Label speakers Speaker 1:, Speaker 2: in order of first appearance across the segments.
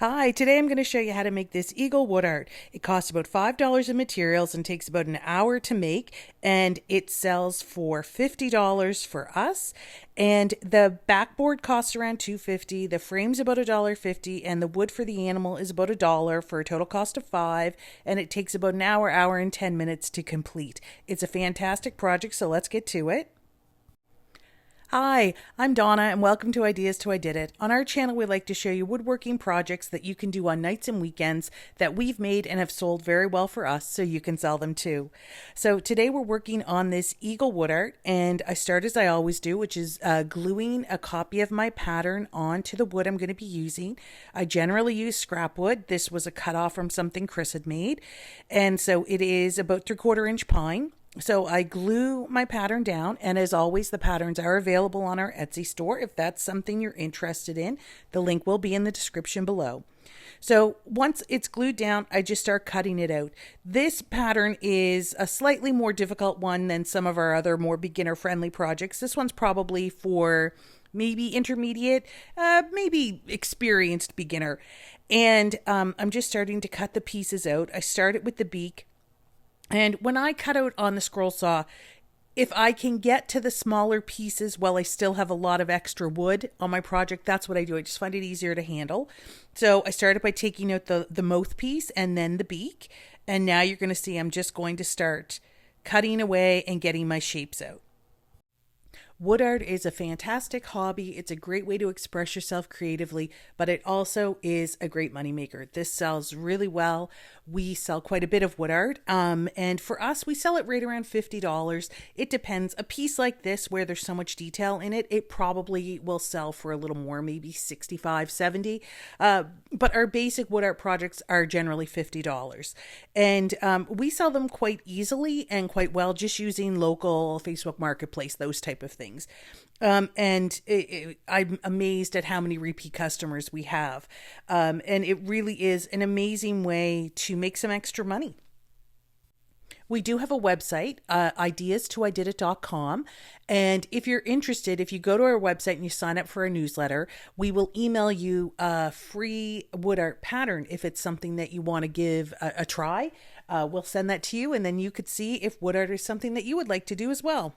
Speaker 1: Hi, today I'm going to show you how to make this eagle wood art. It costs about $5 in materials and takes about an hour to make, and it sells for $50 for us. And the backboard costs around $2.50, the frame's about $1.50, and the wood for the animal is about $1 for a total cost of $5, and it takes about an hour and 10 minutes to complete. It's a fantastic project, so let's get to it. Hi, I'm Donna and welcome to Ideas to I Did It. On our channel, we like to show you woodworking projects that you can do on nights and weekends that we've made and have sold very well for us so you can sell them too. So today we're working on this eagle wood art, and I start as I always do, which is gluing a copy of my pattern onto the wood I'm going to be using. I generally use scrap wood. This was a cut off from something Chris had made, and so it is about 3/4 inch pine. So I glue my pattern down, and as always, the patterns are available on our Etsy store if that's something you're interested in. The link will be in the description below. So once it's glued down, I just start cutting it out. This pattern is a slightly more difficult one than some of our other more beginner-friendly projects. This one's probably for maybe intermediate, maybe experienced beginner. And I'm just starting to cut the pieces out. I started with the beak. And when I cut out on the scroll saw, if I can get to the smaller pieces while I still have a lot of extra wood on my project, that's what I do. I just find it easier to handle. So I started by taking out the mouthpiece and then the beak. And now you're going to see I'm just going to start cutting away and getting my shapes out. Wood art is a fantastic hobby. It's a great way to express yourself creatively, but it also is a great moneymaker. This sells really well. We sell quite a bit of wood art, and for us, we sell it right around $50. It depends. A piece like this, where there's so much detail in it, it probably will sell for a little more, maybe $65, $70. But our basic wood art projects are generally $50. And we sell them quite easily and quite well just using local Facebook Marketplace, those type of things. I'm amazed at how many repeat customers we have. And it really is an amazing way to make some extra money. We do have a website, ideas2ididit.com. And if you're interested, if you go to our website and you sign up for a newsletter, we will email you a free wood art pattern if it's something that you want to give a try. We'll send that to you, and then you could see if wood art is something that you would like to do as well.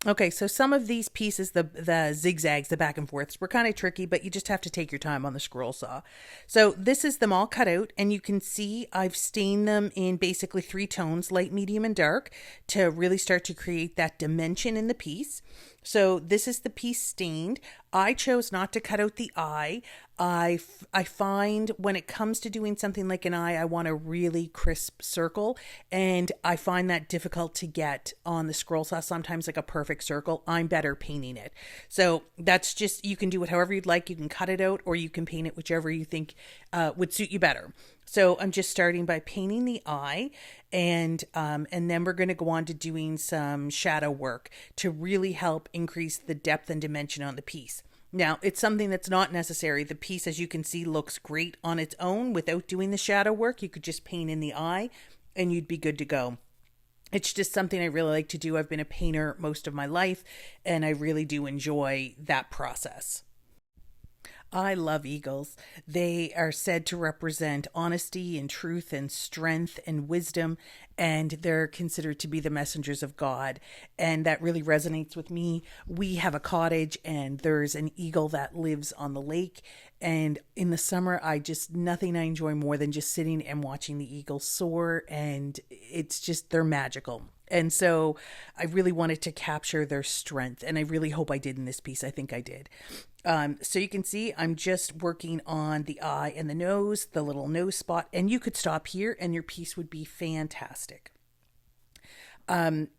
Speaker 1: Okay, so some of these pieces, the zigzags, the back and forths, were kind of tricky, but you just have to take your time on the scroll saw. So this is them all cut out, and you can see I've stained them in basically 3 tones, light, medium, and dark, to really start to create that dimension in the piece. So this is the piece stained. I chose not to cut out the eye. I find when it comes to doing something like an eye, I want a really crisp circle, and I find that difficult to get on the scroll saw, sometimes like a perfect circle. I'm better painting it. So that's just, you can do it however you'd like. You can cut it out or you can paint it whichever you think would suit you better. So I'm just starting by painting the eye, and then we're going to go on to doing some shadow work to really help increase the depth and dimension on the piece. Now, it's something that's not necessary. The piece, as you can see, looks great on its own without doing the shadow work. You could just paint in the eye and you'd be good to go. It's just something I really like to do. I've been a painter most of my life, and I really do enjoy that process. I love eagles. They are said to represent honesty and truth and strength and wisdom, and they're considered to be the messengers of God. And that really resonates with me. We have a cottage, and there's an eagle that lives on the lake. And in the summer, nothing I enjoy more than just sitting and watching the eagles soar. And it's just, they're magical. And so I really wanted to capture their strength, and I really hope I did in this piece. I think I did. So you can see I'm just working on the eye and the nose, the little nose spot, and you could stop here and your piece would be fantastic.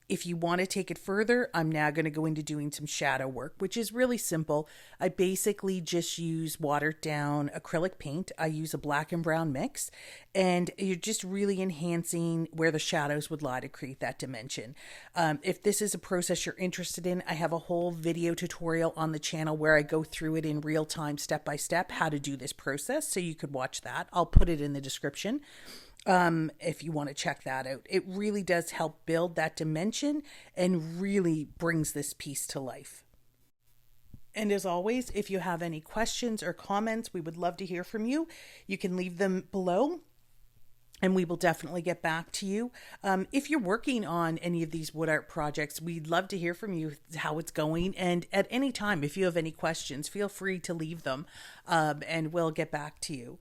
Speaker 1: If you want to take it further, I'm now going to go into doing some shadow work, which is really simple. I basically just use watered down acrylic paint. I use a black and brown mix, and you're just really enhancing where the shadows would lie to create that dimension. If this is a process you're interested in, I have a whole video tutorial on the channel where I go through it in real time, step by step, how to do this process. So you could watch that. I'll put it in the description. If you want to check that out. It really does help build that dimension and really brings this piece to life. And as always, if you have any questions or comments, we would love to hear from you. You can leave them below and we will definitely get back to you. If you're working on any of these wood art projects, we'd love to hear from you how it's going. And at any time, if you have any questions, feel free to leave them and we'll get back to you.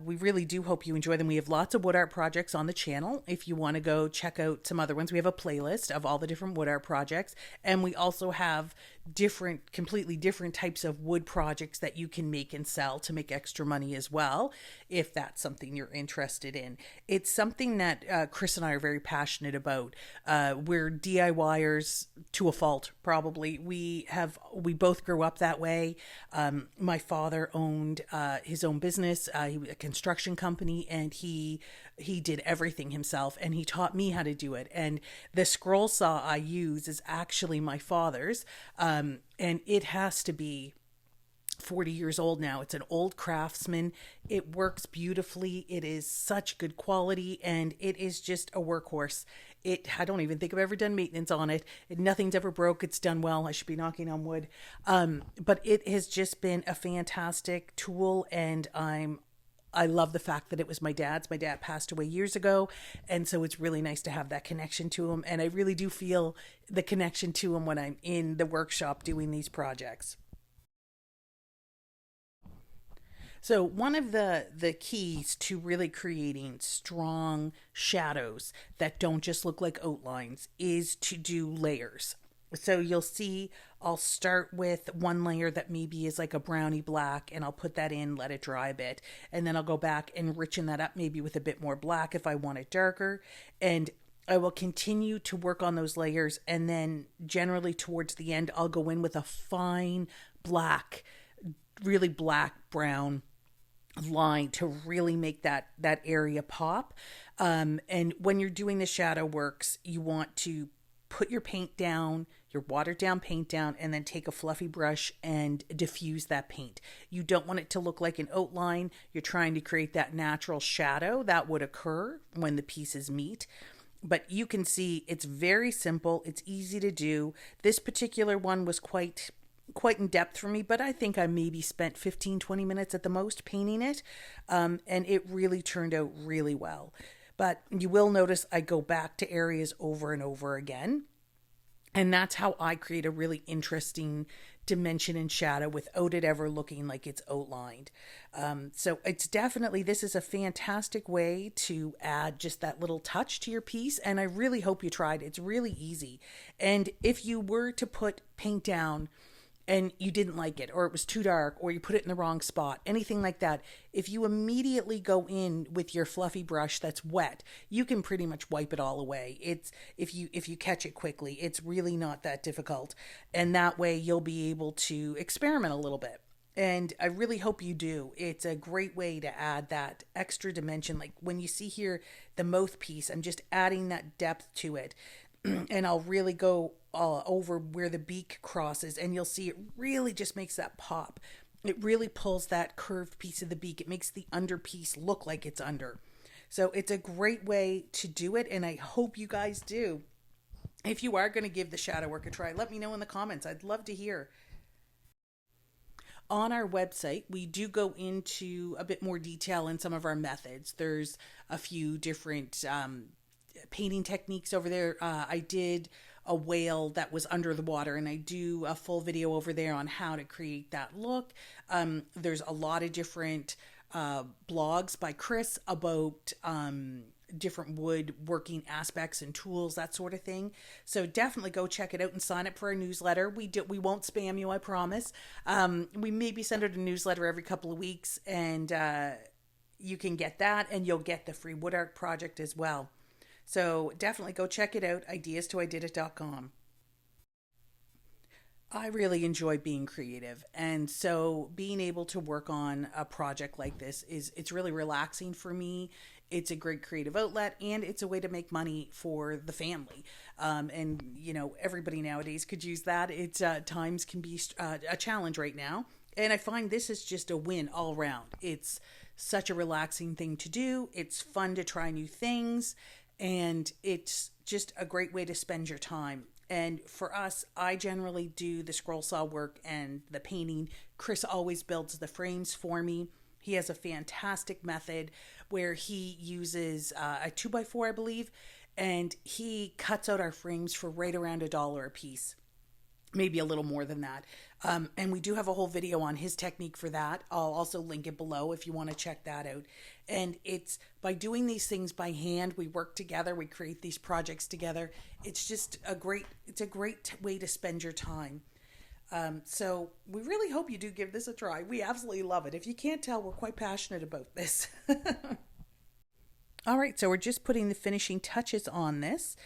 Speaker 1: We really do hope you enjoy them. We have lots of wood art projects on the channel. If you want to go check out some other ones, we have a playlist of all the different wood art projects. And we also have completely different types of wood projects that you can make and sell to make extra money as well, if that's something you're interested in. It's something that Chris and I are very passionate about. We're DIYers to a fault, probably. We both grew up that way. My father owned his own business, a construction company, and he did everything himself, and he taught me how to do it. And the scroll saw I use is actually my father's, and it has to be 40 years old now. It's an old Craftsman. It works beautifully. It is such good quality, and it is just a workhorse. I don't even think I've ever done maintenance on it. Nothing's ever broke. It's done well. I should be knocking on wood. But it has just been a fantastic tool, and I love the fact that it was my dad's. My dad passed away years ago, and so it's really nice to have that connection to him. And I really do feel the connection to him when I'm in the workshop doing these projects. So one of the keys to really creating strong shadows that don't just look like outlines is to do layers. So you'll see I'll start with one layer that maybe is like a brownie black, and I'll put that in, let it dry a bit. And then I'll go back and richen that up maybe with a bit more black if I want it darker. And I will continue to work on those layers. And then generally towards the end, I'll go in with a fine black, really black brown line to really make that area pop. And when you're doing the shadow works, you want to put your paint down, your watered down paint down, and then take a fluffy brush and diffuse that paint. You don't want it to look like an outline. You're trying to create that natural shadow that would occur when the pieces meet. But you can see it's very simple. It's easy to do. This particular one was quite in depth for me, but I think I maybe spent 15-20 minutes at the most painting it, and it really turned out really well. But you will notice I go back to areas over and over again, and that's how I create a really interesting dimension and shadow without it ever looking like it's outlined. So it's definitely, this is a fantastic way to add just that little touch to your piece, and I really hope you tried. It's really easy. And if you were to put paint down and you didn't like it, or it was too dark, or you put it in the wrong spot, anything like that, if you immediately go in with your fluffy brush that's wet, you can pretty much wipe it all away. It's if you catch it quickly, it's really not that difficult. And that way you'll be able to experiment a little bit. And I really hope you do. It's a great way to add that extra dimension. Like when you see here the mouthpiece, I'm just adding that depth to it. And I'll really go over where the beak crosses, and you'll see it really just makes that pop. It really pulls that curved piece of the beak. It makes the under piece look like it's under. So it's a great way to do it, and I hope you guys do. If you are going to give the shadow work a try, let me know in the comments. I'd love to hear. On our website, we do go into a bit more detail in some of our methods. There's a few different painting techniques over there. I did a whale that was under the water, and I do a full video over there on how to create that look. There's a lot of different blogs by Chris about different woodworking aspects and tools, that sort of thing. So definitely go check it out and sign up for our newsletter. We won't spam you, I promise. We maybe send out a newsletter every couple of weeks, and you can get that, and you'll get the free wood art project as well. So definitely go check it out, ideas2ididit.com. I really enjoy being creative, and so being able to work on a project like this it's really relaxing for me. It's a great creative outlet, and it's a way to make money for the family. And you know, everybody nowadays could use that. It's times can be a challenge right now, and I find this is just a win all around. It's such a relaxing thing to do. It's fun to try new things. And it's just a great way to spend your time. And for us, I generally do the scroll saw work and the painting. Chris always builds the frames for me. He has a fantastic method where he uses a 2x4, I believe, and he cuts out our frames for right around $1 a piece, maybe a little more than that. And we do have a whole video on his technique for that. I'll also link it below if you want to check that out. And it's by doing these things by hand, we work together, we create these projects together. It's just a great way to spend your time. So we really hope you do give this a try. We absolutely love it. If you can't tell, we're quite passionate about this. All right, so we're just putting the finishing touches on this.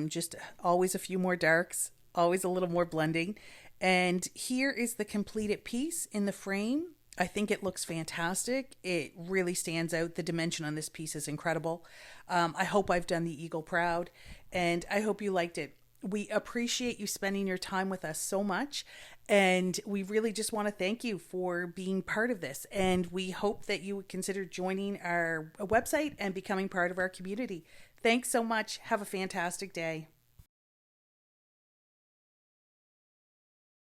Speaker 1: Just always a few more darks, always a little more blending. And here is the completed piece in the frame. I think it looks fantastic. It really stands out. The dimension on this piece is incredible. I hope I've done the eagle proud, and I hope you liked it. We appreciate you spending your time with us so much, and we really just want to thank you for being part of this. And we hope that you would consider joining our website and becoming part of our community. Thanks so much. Have a fantastic day.